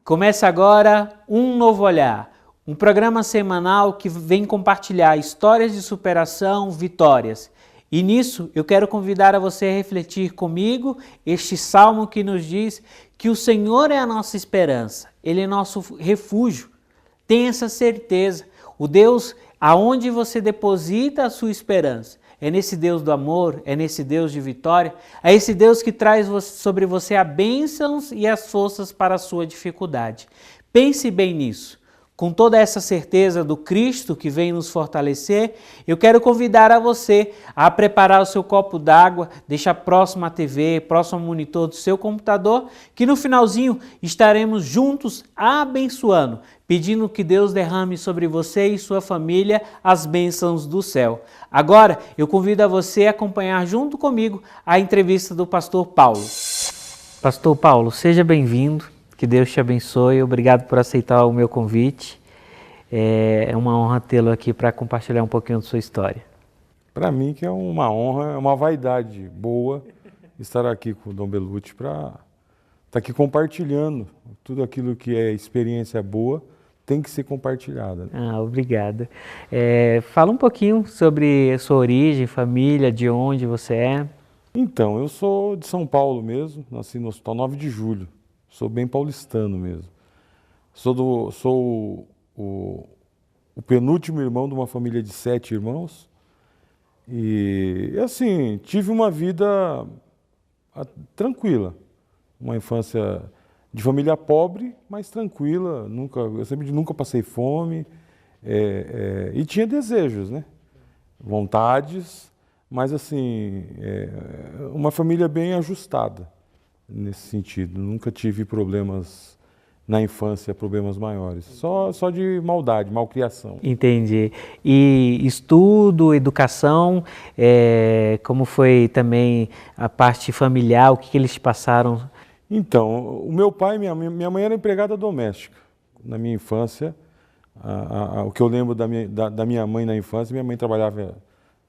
Começa agora Um Novo Olhar, um programa semanal que vem compartilhar histórias de superação, vitórias. E nisso eu quero convidar a você a refletir comigo este salmo que nos diz que o Senhor é a nossa esperança, Ele é nosso refúgio. Tenha essa certeza, o Deus aonde você deposita a sua esperança, é nesse Deus do amor, é nesse Deus de vitória, é esse Deus que traz sobre você as bênçãos e as forças para a sua dificuldade. Pense bem nisso. Com toda essa certeza do Cristo que vem nos fortalecer, eu quero convidar a você a preparar o seu copo d'água, deixar próximo à TV, próximo ao monitor do seu computador, que no finalzinho estaremos juntos abençoando, pedindo que Deus derrame sobre você e sua família as bênçãos do céu. Agora, eu convido a você a acompanhar junto comigo a entrevista do pastor Paulo. Pastor Paulo, seja bem-vindo. Que Deus te abençoe, obrigado por aceitar o meu convite. É uma honra tê-lo aqui para compartilhar um pouquinho da sua história. Para mim que é uma honra, é uma vaidade boa estar aqui com o Dom Belucci para estar aqui compartilhando tudo aquilo que é experiência boa, tem que ser compartilhada. Obrigado. Fala um pouquinho sobre a sua origem, família, de onde você é. Então, eu sou de São Paulo mesmo, nasci no Hospital 9 de Julho. Sou bem paulistano mesmo. Sou o penúltimo irmão de uma família de 7 irmãos. E assim, tive uma vida tranquila. Uma infância de família pobre, mas tranquila. Eu nunca passei fome. E tinha desejos, né? Vontades, mas assim, uma família bem ajustada. Nesse sentido, nunca tive problemas na infância, problemas maiores, só de maldade, malcriação. Entendi. E estudo, educação, como foi também a parte familiar, o que eles te passaram? Então, o meu pai e minha mãe era empregada doméstica na minha infância. O que eu lembro da minha mãe na infância, minha mãe trabalhava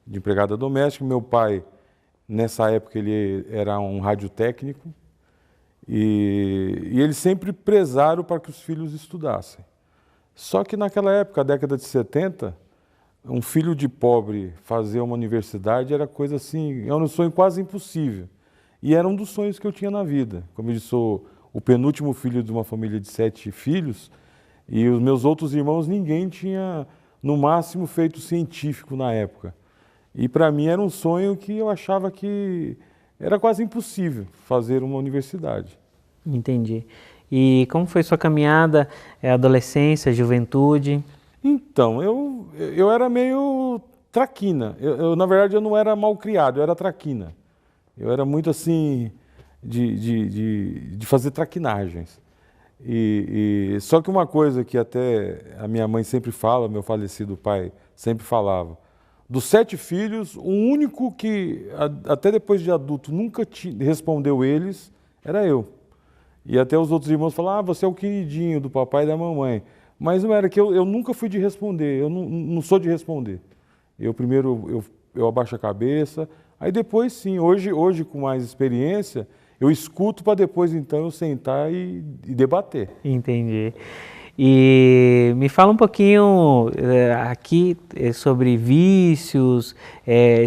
de empregada doméstica, meu pai, nessa época, ele era um radiotécnico. E eles sempre prezaram para que os filhos estudassem. Só que naquela época, a década de 70, um filho de pobre fazer uma universidade era coisa assim, era um sonho quase impossível. E era um dos sonhos que eu tinha na vida. Como eu sou o penúltimo filho de uma família de 7 filhos, e os meus outros irmãos, ninguém tinha, no máximo, feito científico na época. E para mim era um sonho que eu achava que era quase impossível fazer uma universidade. Entendi. E como foi sua caminhada, adolescência, juventude? Então, eu era meio traquina. Na verdade, eu não era mal criado, eu era traquina. Eu era muito assim, de fazer traquinagens. Só que uma coisa que até a minha mãe sempre fala, meu falecido pai sempre falava, dos 7 filhos, o único que, até depois de adulto, nunca respondeu eles, era eu. E até os outros irmãos falavam, você é o queridinho do papai e da mamãe. Mas não era que eu nunca fui de responder, eu não sou de responder. Primeiro eu abaixo a cabeça, aí depois sim, hoje com mais experiência, eu escuto para depois então eu sentar e debater. Entendi. E me fala um pouquinho aqui sobre vícios,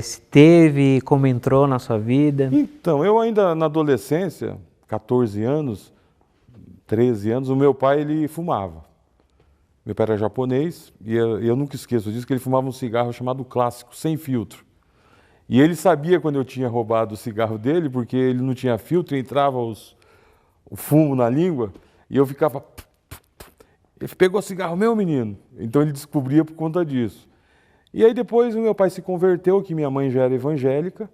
se teve, como entrou na sua vida. Então, eu ainda na adolescência, 14 anos, 13 anos, o meu pai ele fumava. Meu pai era japonês e eu nunca esqueço disso, que ele fumava um cigarro chamado Clássico, sem filtro. E ele sabia quando eu tinha roubado o cigarro dele, porque ele não tinha filtro, entrava o fumo na língua e eu ficava... Ele pegou o cigarro, meu menino. Então ele descobria por conta disso. E aí depois o meu pai se converteu, que minha mãe já era evangélica.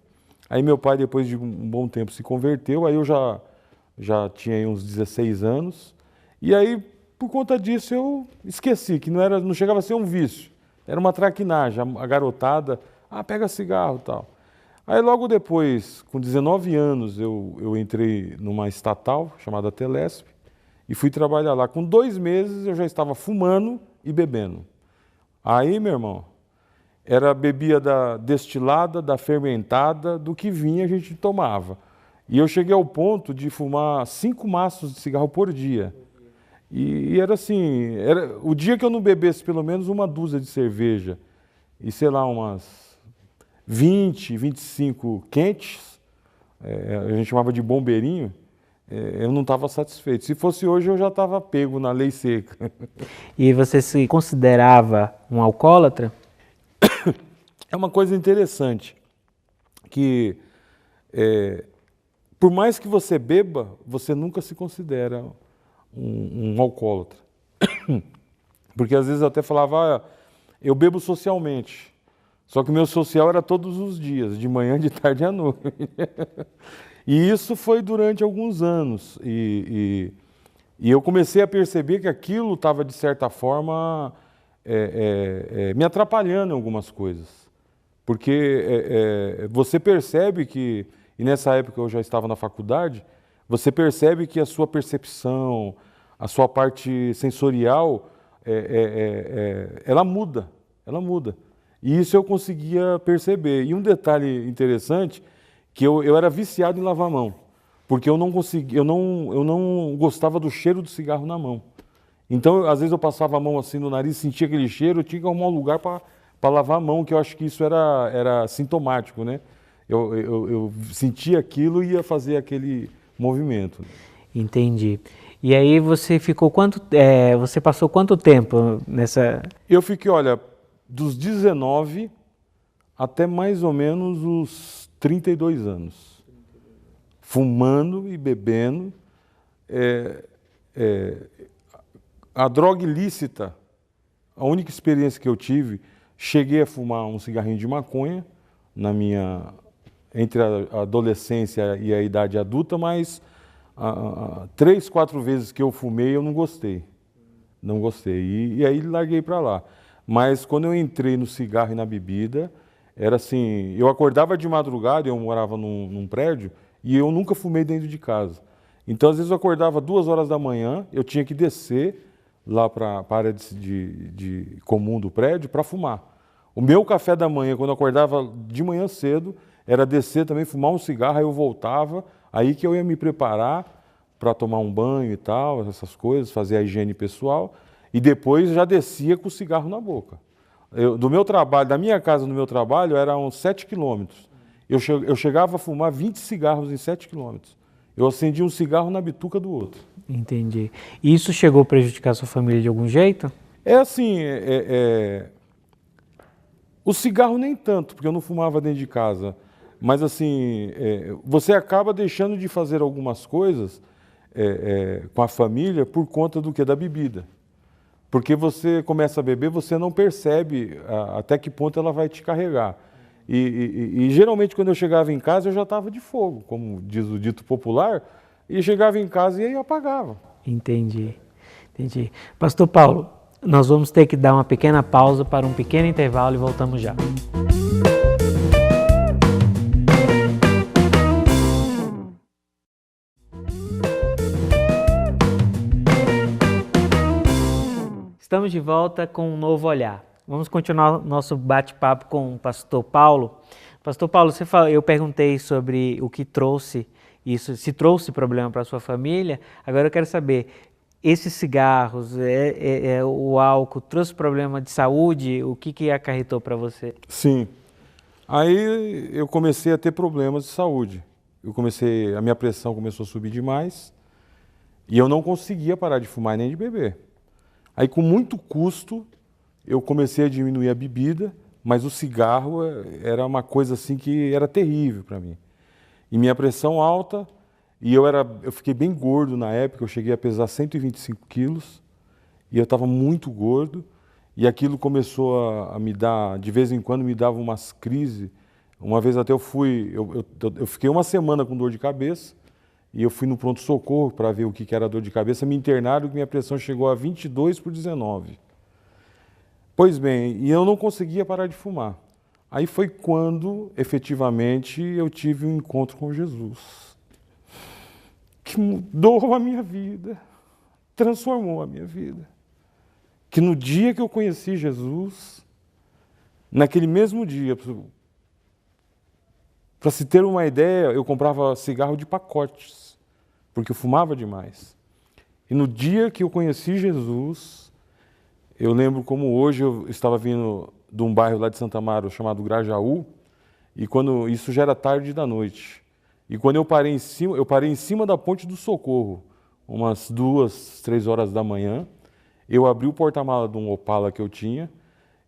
Aí meu pai, depois de um bom tempo, se converteu. Aí eu já tinha aí uns 16 anos. E aí, por conta disso, eu esqueci, que não chegava a ser um vício. Era uma traquinagem, a garotada, pega cigarro e tal. Aí logo depois, com 19 anos, eu entrei numa estatal chamada Telesp. E fui trabalhar lá. Com 2 meses eu já estava fumando e bebendo. Aí, meu irmão, bebia da destilada, da fermentada, do que vinha a gente tomava. E eu cheguei ao ponto de fumar 5 maços de cigarro por dia. E era assim, o dia que eu não bebesse pelo menos uma dúzia de cerveja e, sei lá, umas 20, 25 quentes, a gente chamava de bombeirinho, eu não estava satisfeito. Se fosse hoje, eu já estava pego na lei seca. E você se considerava um alcoólatra? É uma coisa interessante, que por mais que você beba, você nunca se considera um alcoólatra. Porque às vezes eu até falava, eu bebo socialmente. Só que o meu social era todos os dias, de manhã, de tarde e à noite. E isso foi durante alguns anos. E eu comecei a perceber que aquilo estava, de certa forma, me atrapalhando em algumas coisas. Porque você percebe que, e nessa época eu já estava na faculdade, você percebe que a sua percepção, a sua parte sensorial, ela muda, ela muda. E isso eu conseguia perceber. E um detalhe interessante, que eu era viciado em lavar a mão, porque eu não gostava do cheiro do cigarro na mão. Então, às vezes eu passava a mão assim no nariz, sentia aquele cheiro, eu tinha que arrumar um lugar para lavar a mão, que eu acho que isso era sintomático, né? Eu sentia aquilo e ia fazer aquele movimento. Entendi. E aí você ficou você passou quanto tempo nessa... Eu fiquei, olha, dos 19 até mais ou menos os 32 anos, fumando e bebendo. A droga ilícita, a única experiência que eu tive, cheguei a fumar um cigarrinho de maconha entre a adolescência e a idade adulta, mas 3, 4 vezes que eu fumei eu não gostei. Não gostei. E aí larguei para lá. Mas quando eu entrei no cigarro e na bebida, era assim, eu acordava de madrugada, eu morava num prédio, e eu nunca fumei dentro de casa. Então, às vezes eu acordava 2 horas da manhã, eu tinha que descer lá para a área de comum do prédio para fumar. O meu café da manhã, quando eu acordava de manhã cedo, era descer também, fumar um cigarro, aí eu voltava, aí que eu ia me preparar para tomar um banho e tal, essas coisas, fazer a higiene pessoal, e depois já descia com o cigarro na boca. Do meu trabalho, da minha casa no meu trabalho, eram 7 quilômetros. Eu chegava a fumar 20 cigarros em 7 quilômetros. Eu acendia um cigarro na bituca do outro. Entendi. E isso chegou a prejudicar a sua família de algum jeito? É assim, o cigarro nem tanto, porque eu não fumava dentro de casa. Mas assim, você acaba deixando de fazer algumas coisas com a família por conta do que? Da bebida. Porque você começa a beber, você não percebe até que ponto ela vai te carregar. E geralmente quando eu chegava em casa eu já estava de fogo, como diz o dito popular, e chegava em casa e aí eu apagava. Entendi, entendi. Pastor Paulo, nós vamos ter que dar uma pequena pausa para um pequeno intervalo e voltamos já. Estamos de volta com um novo olhar. Vamos continuar nosso bate-papo com o pastor Paulo. Pastor Paulo, eu perguntei sobre o que trouxe isso, se trouxe problema para a sua família. Agora eu quero saber, esses cigarros, o álcool, trouxe problema de saúde? O que acarretou para você? Sim. Aí eu comecei a ter problemas de saúde. A minha pressão começou a subir demais e eu não conseguia parar de fumar nem de beber. Aí, com muito custo, eu comecei a diminuir a bebida, mas o cigarro era uma coisa assim que era terrível para mim. E minha pressão alta, e eu fiquei bem gordo na época, eu cheguei a pesar 125 quilos, e eu estava muito gordo, e aquilo começou a me dar, de vez em quando me dava umas crises. Uma vez até eu fiquei uma semana com dor de cabeça, e eu fui no pronto-socorro para ver o que era dor de cabeça, me internaram e minha pressão chegou a 22/19. Pois bem, e eu não conseguia parar de fumar. Aí foi quando, efetivamente, eu tive um encontro com Jesus, que mudou a minha vida, transformou a minha vida. Que no dia que eu conheci Jesus, naquele mesmo dia, para se ter uma ideia, eu comprava cigarro de pacotes, porque eu fumava demais. E no dia que eu conheci Jesus, eu lembro como hoje eu estava vindo de um bairro lá de Santa Amaro chamado Grajaú, e quando isso já era tarde da noite. E quando eu parei em cima da Ponte do Socorro, umas 2, 3 horas da manhã, eu abri o porta-mala de um Opala que eu tinha,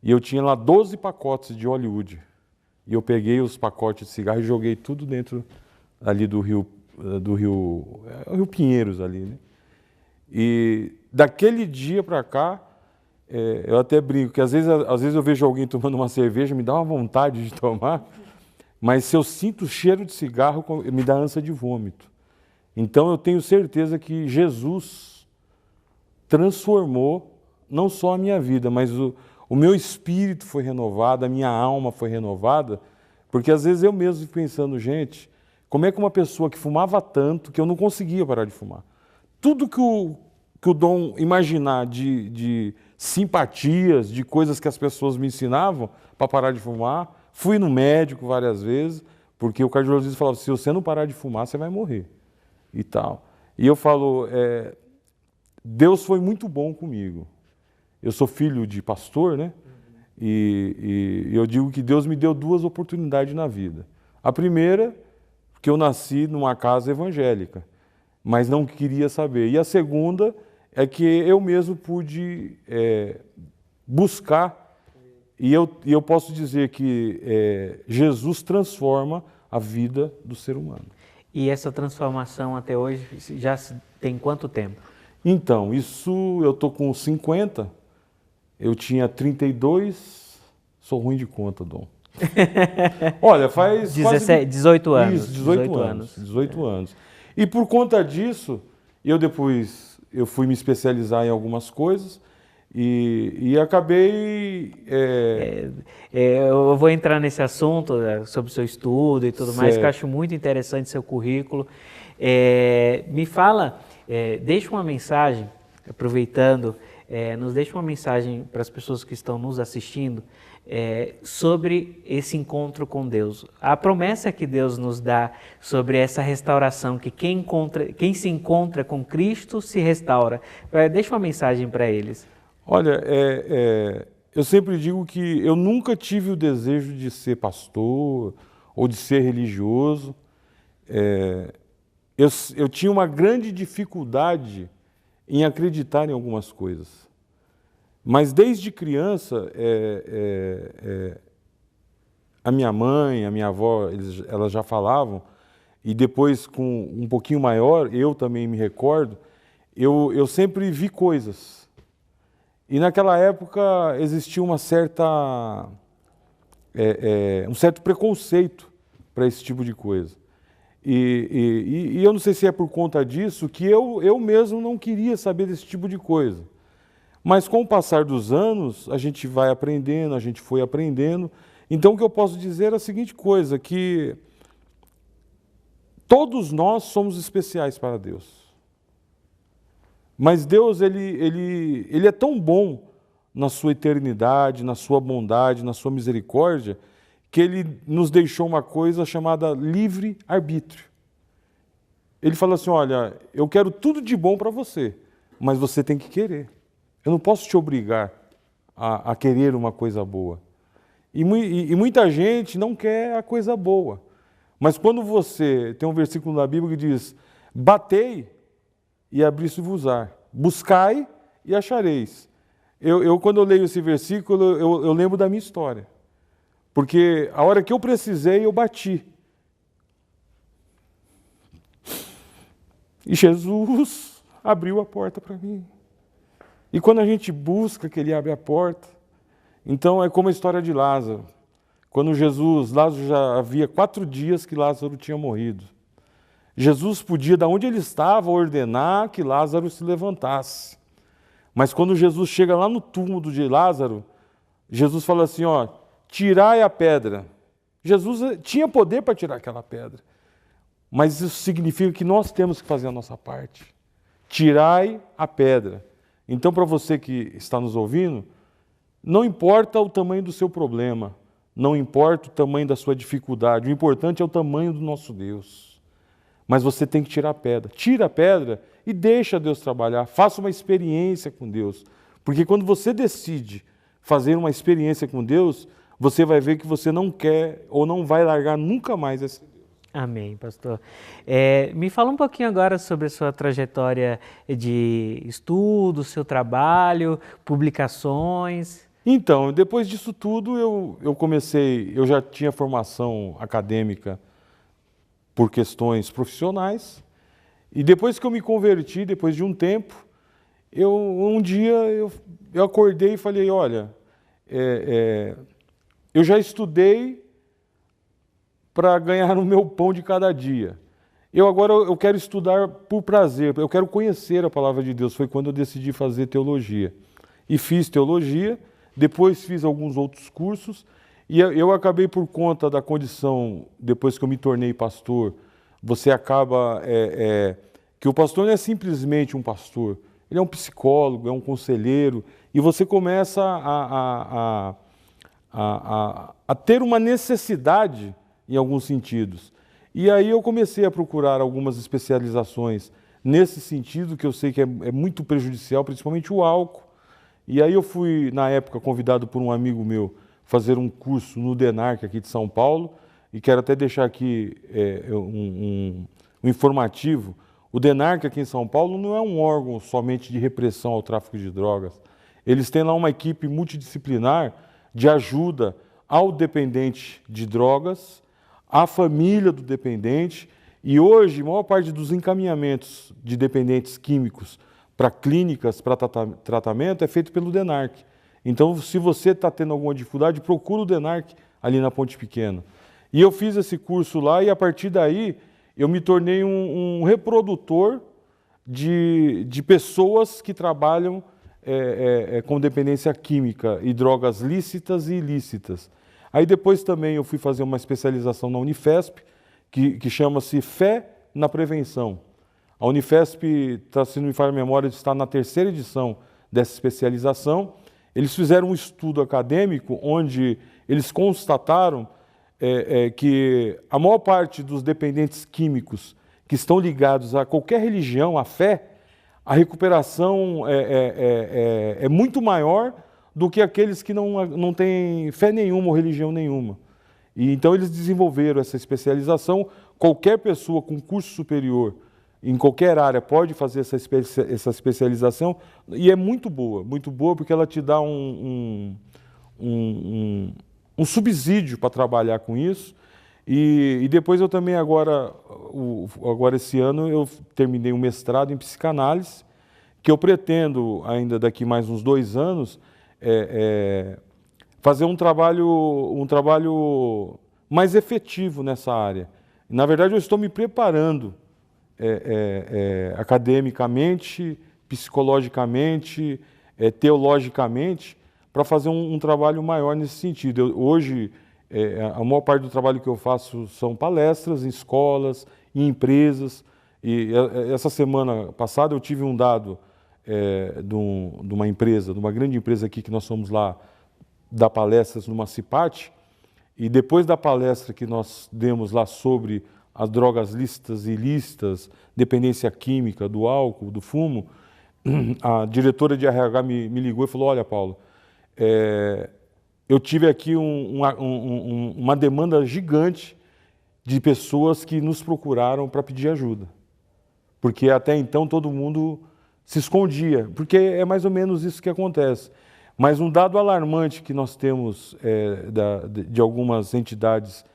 e eu tinha lá 12 pacotes de Hollywood. E eu peguei os pacotes de cigarro e joguei tudo dentro ali do rio Pinheiros ali, né? E daquele dia para cá, eu até brinco, que às vezes eu vejo alguém tomando uma cerveja, me dá uma vontade de tomar, mas se eu sinto o cheiro de cigarro, me dá ânsia de vômito. Então eu tenho certeza que Jesus transformou não só a minha vida, mas o meu espírito foi renovado, a minha alma foi renovada, porque às vezes eu mesmo fico pensando, gente, como é que uma pessoa que fumava tanto, que eu não conseguia parar de fumar, tudo que o Dom imaginar de simpatias, de coisas que as pessoas me ensinavam para parar de fumar, fui no médico várias vezes, porque o cardiologista falava, se você não parar de fumar, você vai morrer, e tal. E eu falo, Deus foi muito bom comigo. Eu sou filho de pastor, né? E eu digo que Deus me deu 2 oportunidades na vida. A primeira, porque eu nasci numa casa evangélica, mas não queria saber. E a segunda é que eu mesmo pude buscar, e eu posso dizer que Jesus transforma a vida do ser humano. E essa transformação até hoje já tem quanto tempo? Então, isso eu estou com 50, eu tinha 32, sou ruim de conta, Dom. Olha, faz 18 anos. Isso, 18 anos. E por conta disso, eu fui me especializar em algumas coisas e acabei... eu vou entrar nesse assunto sobre o seu estudo e tudo mais, que eu acho muito interessante seu currículo. Me fala, deixa uma mensagem, aproveitando, nos deixa uma mensagem para as pessoas que estão nos assistindo sobre esse encontro com Deus. A promessa que Deus nos dá sobre essa restauração, que quem se encontra com Cristo se restaura. Deixa uma mensagem para eles. Olha, eu sempre digo que eu nunca tive o desejo de ser pastor ou de ser religioso. Eu tinha uma grande dificuldade em acreditar em algumas coisas. Mas desde criança, a minha mãe, a minha avó, elas já falavam, e depois com um pouquinho maior, eu também me recordo, eu sempre vi coisas. E naquela época existia um certo preconceito para esse tipo de coisa. E eu não sei se é por conta disso que eu mesmo não queria saber desse tipo de coisa. Mas com o passar dos anos, a gente vai aprendendo, a gente foi aprendendo. Então o que eu posso dizer é a seguinte coisa, que todos nós somos especiais para Deus. Mas Deus, ele é tão bom na sua eternidade, na sua bondade, na sua misericórdia, que Ele nos deixou uma coisa chamada livre-arbítrio. Ele fala assim, olha, eu quero tudo de bom para você, mas você tem que querer. Eu não posso te obrigar a querer uma coisa boa. E muita gente não quer a coisa boa. Mas quando você... Tem um versículo na Bíblia que diz, batei e abri-se-vos-á, buscai e achareis. Quando eu leio esse versículo, eu lembro da minha história. Porque a hora que eu precisei, eu bati. E Jesus abriu a porta para mim. E quando a gente busca que Ele abre a porta, então é como a história de Lázaro. Quando Lázaro já havia 4 dias que Lázaro tinha morrido. Jesus podia, da onde ele estava, ordenar que Lázaro se levantasse. Mas quando Jesus chega lá no túmulo de Lázaro, Jesus fala assim, ó, tirai a pedra. Jesus tinha poder para tirar aquela pedra. Mas isso significa que nós temos que fazer a nossa parte. Tirai a pedra. Então, para você que está nos ouvindo, não importa o tamanho do seu problema, não importa o tamanho da sua dificuldade, o importante é o tamanho do nosso Deus. mas você tem que tirar a pedra. Tira a pedra e deixa Deus trabalhar. Faça uma experiência com Deus. Porque quando você decide fazer uma experiência com Deus, você vai ver que você não quer ou não vai largar nunca mais esse Deus. Amém, pastor. Me fala um pouquinho agora sobre a sua trajetória de estudo, seu trabalho, publicações. Então, depois disso tudo, eu já tinha formação acadêmica por questões profissionais, e depois que eu me converti, depois de um tempo, um dia eu acordei e falei, olha, eu já estudei para ganhar o meu pão de cada dia. Agora eu quero estudar por prazer, eu quero conhecer a palavra de Deus. Foi quando eu decidi fazer teologia. E fiz teologia, depois fiz alguns outros cursos, e eu acabei por conta da condição, depois que eu me tornei pastor, você acaba... que o pastor não é simplesmente um pastor, ele é um psicólogo, é um conselheiro, e você começa a ter uma necessidade em alguns sentidos. E aí eu comecei a procurar algumas especializações nesse sentido, que eu sei que é muito prejudicial, principalmente o álcool. E aí eu fui, na época, convidado por um amigo meu, fazer um curso no DENARC aqui de São Paulo, e quero até deixar aqui um informativo. O DENARC aqui em São Paulo não é um órgão somente de repressão ao tráfico de drogas. Eles têm lá uma equipe multidisciplinar de ajuda ao dependente de drogas, à família do dependente, e hoje a maior parte dos encaminhamentos de dependentes químicos para clínicas, para tratamento, é feito pelo DENARC. Então, se você está tendo alguma dificuldade, procura o DENARC ali na Ponte Pequena. E eu fiz esse curso lá, e a partir daí eu me tornei um reprodutor de pessoas que trabalham com dependência química e drogas lícitas e ilícitas. Aí depois também eu fui fazer uma especialização na Unifesp, que chama-se Fé na Prevenção. A Unifesp, se não me falha a memória, está na 3ª edição dessa especialização. Eles fizeram um estudo acadêmico onde eles constataram que a maior parte dos dependentes químicos que estão ligados a qualquer religião, à fé, a recuperação é muito maior do que aqueles que não têm fé nenhuma ou religião nenhuma. E então eles desenvolveram essa especialização. Qualquer pessoa com curso superior, em qualquer área, pode fazer essa especialização, e é muito boa porque ela te dá um subsídio para trabalhar com isso. E depois eu também agora esse ano eu terminei um mestrado em psicanálise, que eu pretendo ainda daqui mais uns 2 anos fazer um trabalho mais efetivo nessa área. Na verdade, eu estou me preparando academicamente, psicologicamente, teologicamente, para fazer um trabalho maior nesse sentido. Hoje, a maior parte do trabalho que eu faço são palestras em escolas, em empresas. E essa semana passada eu tive um dado de uma empresa, de uma grande empresa aqui que nós fomos lá dar palestras numa CIPAT, e depois da palestra que nós demos lá sobre as drogas lícitas e ilícitas, dependência química, do álcool, do fumo, a diretora de RH me ligou e falou, olha, Paulo, eu tive aqui uma demanda gigante de pessoas que nos procuraram para pedir ajuda. Porque até então todo mundo se escondia, porque é mais ou menos isso que acontece. Mas um dado alarmante que nós temos de algumas entidades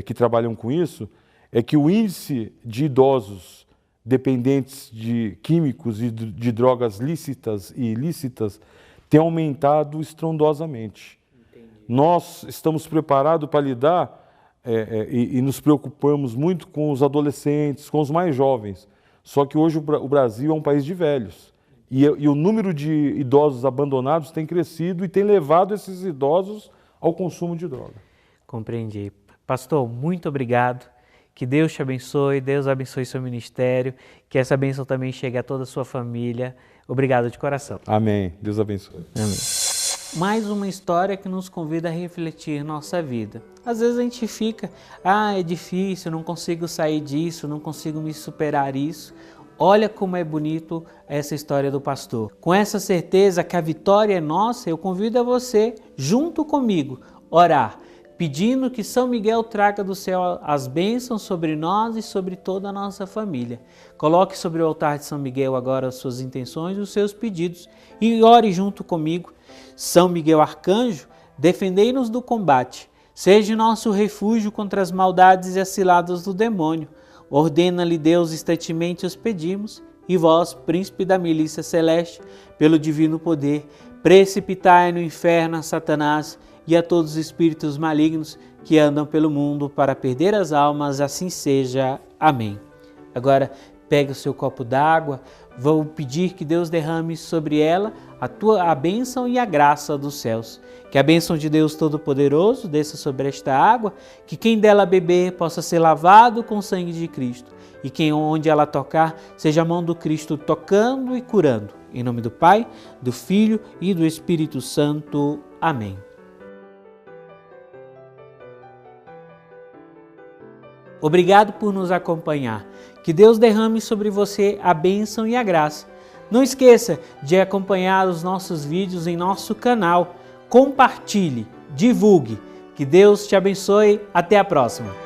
que trabalham com isso, é que o índice de idosos dependentes de químicos e de drogas lícitas e ilícitas tem aumentado estrondosamente. Entendi. Nós estamos preparados para lidar e nos preocupamos muito com os adolescentes, com os mais jovens. Só que hoje o Brasil é um país de velhos. E o número de idosos abandonados tem crescido e tem levado esses idosos ao consumo de droga. Compreendi. Pastor, muito obrigado. Que Deus te abençoe, Deus abençoe seu ministério, que essa bênção também chegue a toda a sua família. Obrigado de coração. Amém. Deus abençoe. Amém. Mais uma história que nos convida a refletir nossa vida. Às vezes a gente fica, é difícil, não consigo sair disso, não consigo me superar isso. Olha como é bonito essa história do pastor. Com essa certeza que a vitória é nossa, eu convido a você, junto comigo, orar, pedindo que São Miguel traga do céu as bênçãos sobre nós e sobre toda a nossa família. Coloque sobre o altar de São Miguel agora as suas intenções e os seus pedidos e ore junto comigo. São Miguel Arcanjo, defendei-nos do combate, seja nosso refúgio contra as maldades e as ciladas do demônio. Ordena-lhe Deus instantemente os pedimos, e vós, príncipe da milícia celeste, pelo divino poder, precipitai no inferno a Satanás e a todos os espíritos malignos que andam pelo mundo para perder as almas, assim seja. Amém. Agora, pegue o seu copo d'água, vou pedir que Deus derrame sobre ela a bênção e a graça dos céus. Que a bênção de Deus Todo-Poderoso desça sobre esta água, que quem dela beber possa ser lavado com o sangue de Cristo, e que onde ela tocar, seja a mão do Cristo tocando e curando. Em nome do Pai, do Filho e do Espírito Santo. Amém. Obrigado por nos acompanhar. Que Deus derrame sobre você a bênção e a graça. Não esqueça de acompanhar os nossos vídeos em nosso canal. Compartilhe, divulgue. Que Deus te abençoe. Até a próxima.